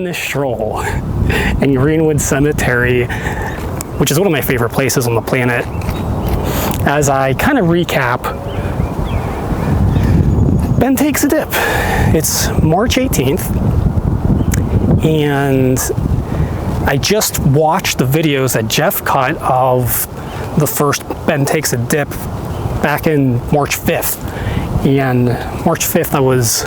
in this stroll in Greenwood Cemetery, which is one of my favorite places on the planet. As I kind of recap, Ben takes a dip. It's March 18th, and I just watched the videos that Jeff cut of the first Ben Takes a Dip back in March 5th. And March 5th, I was,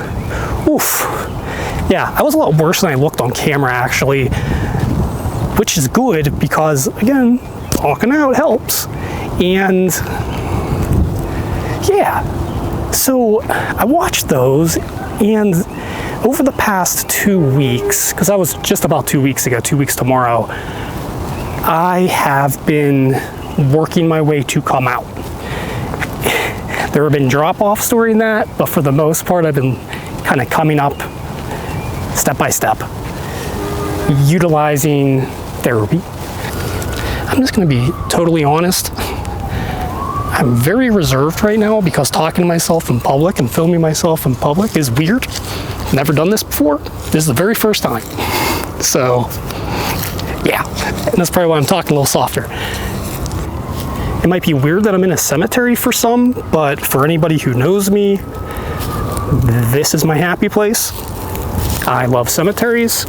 I was a lot worse than I looked on camera, actually, which is good because, again, talking out helps. And so I watched those, and over the past 2 weeks, because that was just about 2 weeks ago, 2 weeks tomorrow, I have been working my way to come out. There have been drop-offs during that, but for the most part, I've been kind of coming up step by step, utilizing therapy. I'm just going to be totally honest. I'm very reserved right now because talking to myself in public and filming myself in public is weird. Never done this before. This is the very first time. So, yeah, and that's probably why I'm talking a little softer. It might be weird that I'm in a cemetery for some, but for anybody who knows me, this is my happy place. I love cemeteries.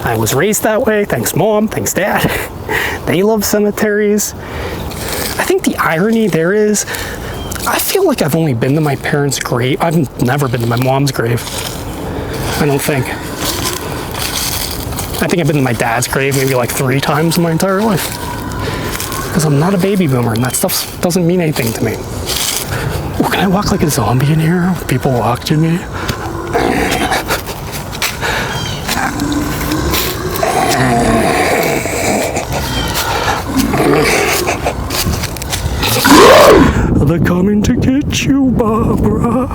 I was raised that way. Thanks, Mom. Thanks, Dad. They love cemeteries. I think the irony there is, I feel like I've only been to my parents' grave. I've never been to my mom's grave. I don't think. I think I've been to my dad's grave maybe like 3 times in my entire life. Because I'm not a baby boomer, and that stuff doesn't mean anything to me. Oh, can I walk like a zombie in here? People walk to me. They're coming to get you, Barbara.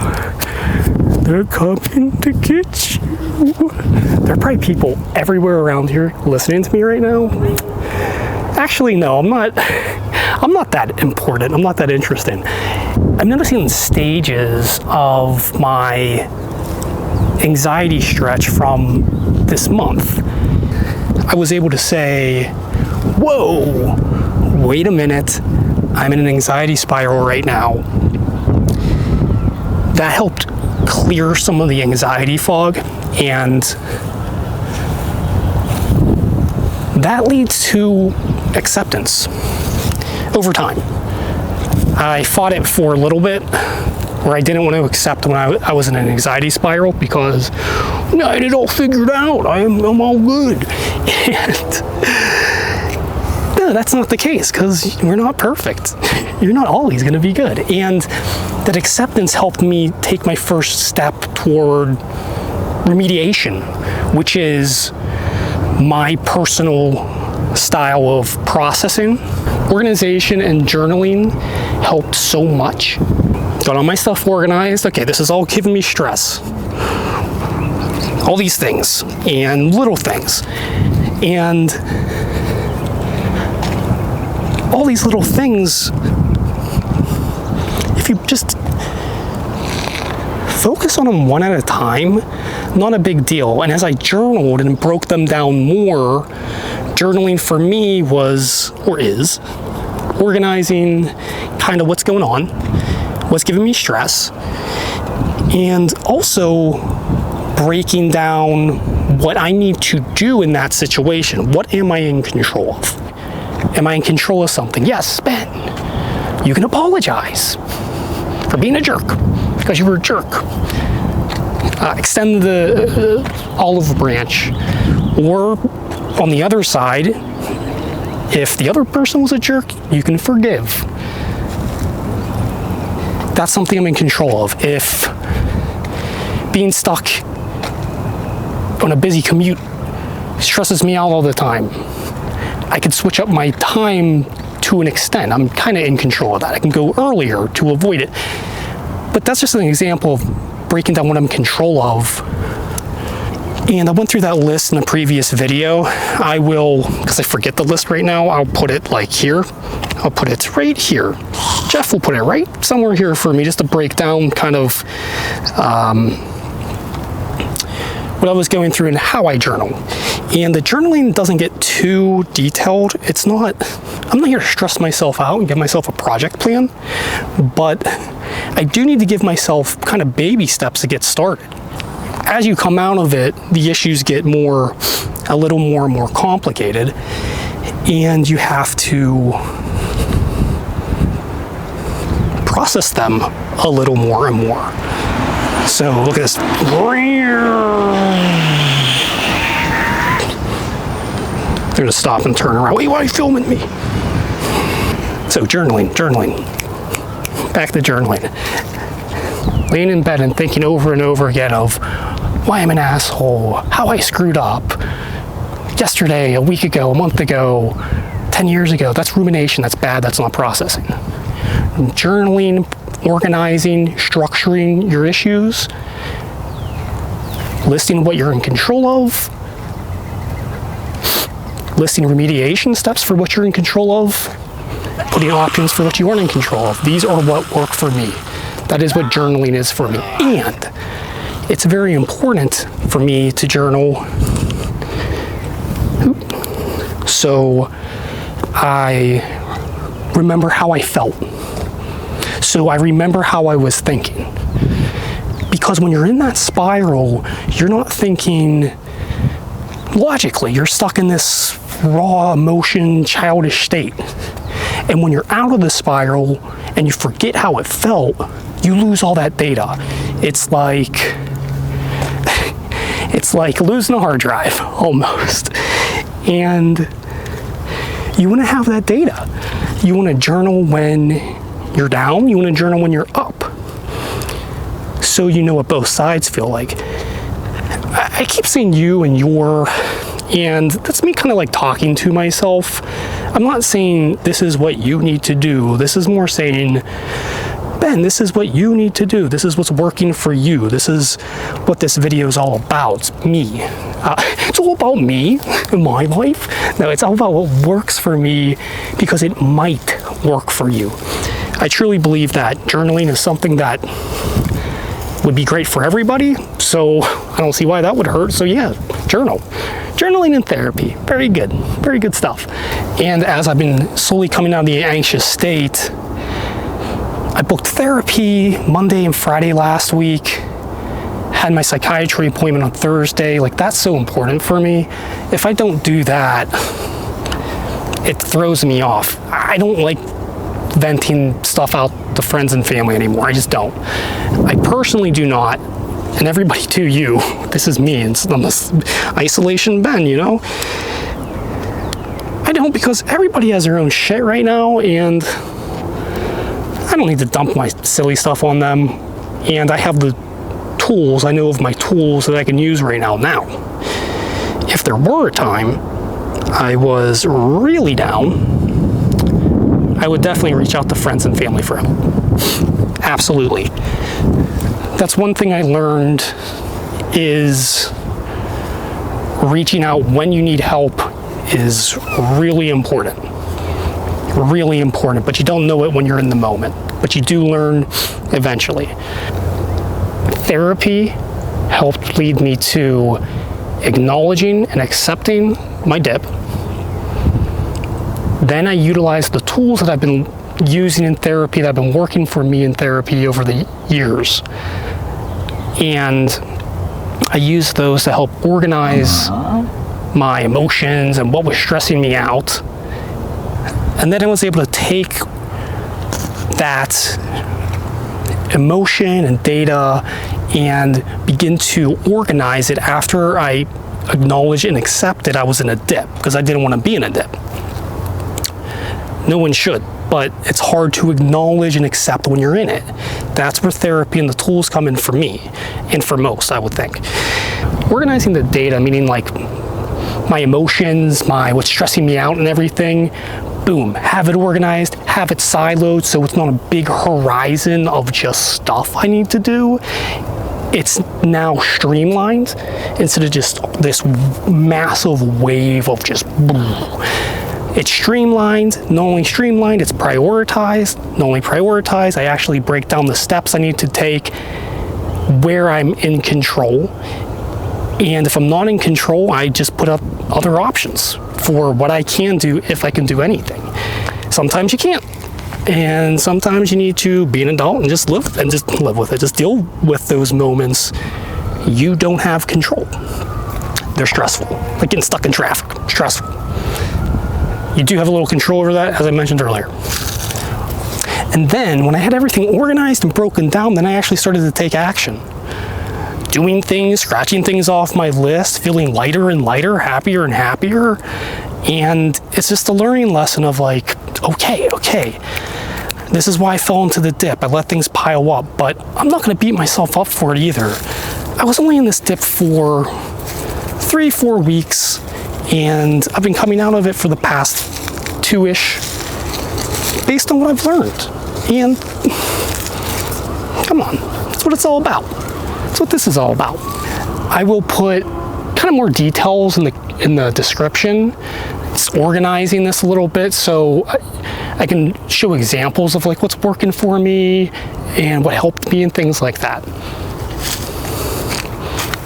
They're coming to get you. There are probably people everywhere around here listening to me right now. Actually, no, I'm not that important. I'm not that interesting. I'm noticing stages of my anxiety stretch from this month. I was able to say, whoa, wait a minute. I'm in an anxiety spiral right now. That helped clear some of the anxiety fog, and that leads to acceptance over time. I fought it for a little bit, where I didn't want to accept when I was in an anxiety spiral because I had it all figured out. I'm all good. And no, that's not the case, because we're not perfect. You're not always going to be good. And that acceptance helped me take my first step toward remediation, which is my personal style of processing. Organization and journaling helped so much. Got all my stuff organized. Okay, this is all giving me stress. All these things and little things. And all these little things, if you just focus on them one at a time, not a big deal. And as I journaled and broke them down more, journaling for me was, or is, organizing kind of what's going on, what's giving me stress, and also breaking down what I need to do in that situation. What am I in control of? Am I in control of something? Yes, Ben, you can apologize for being a jerk because you were a jerk. Extend the olive branch. Or on the other side, if the other person was a jerk, you can forgive. That's something I'm in control of. If being stuck on a busy commute stresses me out all the time, I could switch up my time to an extent. I'm kind of in control of that. I can go earlier to avoid it. But that's just an example of breaking down what I'm in control of. And I went through that list in the previous video. I will, because I forget the list right now, I'll put it like here. I'll put it right here. Jeff will put it right somewhere here for me, just to break down kind of what I was going through and how I journal. And the journaling doesn't get too detailed. I'm not here to stress myself out and give myself a project plan, but I do need to give myself kind of baby steps to get started. As you come out of it, the issues get a little more and more complicated, and you have to process them a little more and more. So look at this. They're gonna stop and turn around. Wait, why are you filming me? So journaling. Back to journaling. Laying in bed and thinking over and over again of why I'm an asshole, how I screwed up yesterday, a week ago, a month ago, 10 years ago. That's rumination, that's bad, that's not processing. Journaling, organizing, structuring your issues, listing what you're in control of, listing remediation steps for what you're in control of, putting options for what you aren't in control of. These are what work for me. That is what journaling is for me. And it's very important for me to journal so I remember how I felt. So I remember how I was thinking. Because when you're in that spiral, you're not thinking logically. You're stuck in this raw emotion, childish state. And when you're out of the spiral and you forget how it felt, you lose all that data. It's like losing a hard drive, almost. And you want to have that data. You want to journal when you're down, you want to journal when you're up. So you know what both sides feel like. I keep saying you and your, and that's me kind of like talking to myself. I'm not saying this is what you need to do. This is more saying, Ben, this is what you need to do. This is what's working for you. This is what this video is all about. It's me. It's all about me and my life. No, it's all about what works for me because it might work for you. I truly believe that journaling is something that would be great for everybody. So I don't see why that would hurt. So yeah, journal. Journaling and therapy. Very good stuff. And as I've been slowly coming out of the anxious state, I booked therapy Monday and Friday last week, had my psychiatry appointment on Thursday. Like, that's so important for me. If I don't do that, it throws me off. I don't like venting stuff out to friends and family anymore. I just don't. I personally do not, and everybody to you, this is me, and I'm this isolation Ben, you know? I don't, because everybody has their own shit right now, and I don't need to dump my silly stuff on them, and I have the tools, I know of my tools that I can use right now. If there were a time I was really down, I would definitely reach out to friends and family for help. Absolutely. That's one thing I learned, is reaching out when you need help is really important. Really important, but you don't know it when you're in the moment. But you do learn eventually. Therapy helped lead me to acknowledging and accepting my dip. Then I utilized the tools that I've been using in therapy, that have been working for me in therapy over the years. And I used those to help organize my emotions and what was stressing me out. And then I was able to take that emotion and data and begin to organize it after I acknowledged and accepted I was in a dip, because I didn't want to be in a dip. No one should, but it's hard to acknowledge and accept when you're in it. That's where therapy and the tools come in for me, and for most, I would think. Organizing the data, meaning like my emotions, what's stressing me out and everything, boom, have it organized, have it siloed so it's not a big horizon of just stuff I need to do. It's now streamlined instead of just this massive wave of just boom. It's streamlined, not only streamlined, it's prioritized. Not only prioritized, I actually break down the steps I need to take, where I'm in control. And if I'm not in control, I just put up other options for what I can do if I can do anything. Sometimes you can't. And sometimes you need to be an adult and just live with it. Just deal with those moments you don't have control. They're stressful. Like getting stuck in traffic, stressful. You do have a little control over that, as I mentioned earlier. And then when I had everything organized and broken down, then I actually started to take action. Doing things, scratching things off my list, feeling lighter and lighter, happier and happier. And it's just a learning lesson of like, okay, this is why I fell into the dip. I let things pile up, but I'm not gonna beat myself up for it either. I was only in this dip for 3-4 weeks, and I've been coming out of it for the past 2-ish, based on what I've learned. And come on, that's what it's all about. That's what this is all about. I will put kind of more details in the description. It's organizing this a little bit so I can show examples of like what's working for me and what helped me and things like that.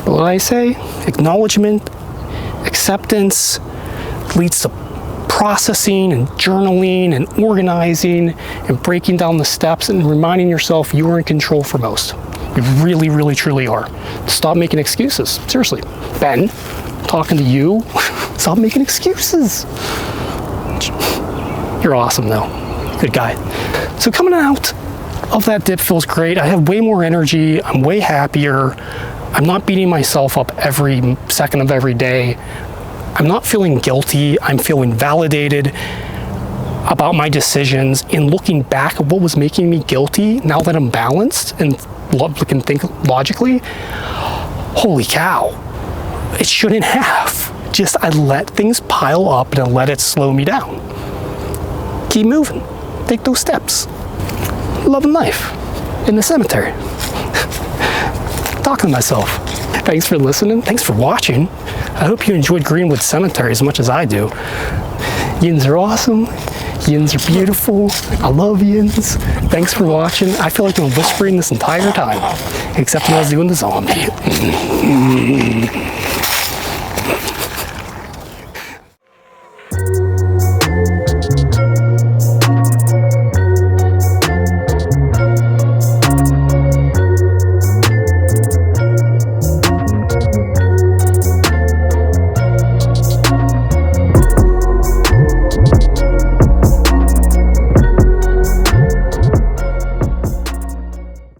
But what I say, acknowledgement, acceptance leads to processing and journaling and organizing and breaking down the steps and reminding yourself you are in control for most. You really, really, truly are. Stop making excuses. Seriously. Ben, talking to you, stop making excuses. You're awesome though. Good guy. So coming out of that dip feels great. I have way more energy. I'm way happier. I'm not beating myself up every second of every day. I'm not feeling guilty. I'm feeling validated about my decisions and looking back at what was making me guilty now that I'm balanced and can think logically. Holy cow. It shouldn't have. Just I let things pile up and I let it slow me down. Keep moving. Take those steps. Love and life in the cemetery. Talking to myself. Thanks for listening. Thanks for watching. I hope you enjoyed Greenwood Cemetery as much as I do. Yins are awesome. Yins are beautiful. I love yins. Thanks for watching. I feel like I'm whispering this entire time, except when I was doing the zombie.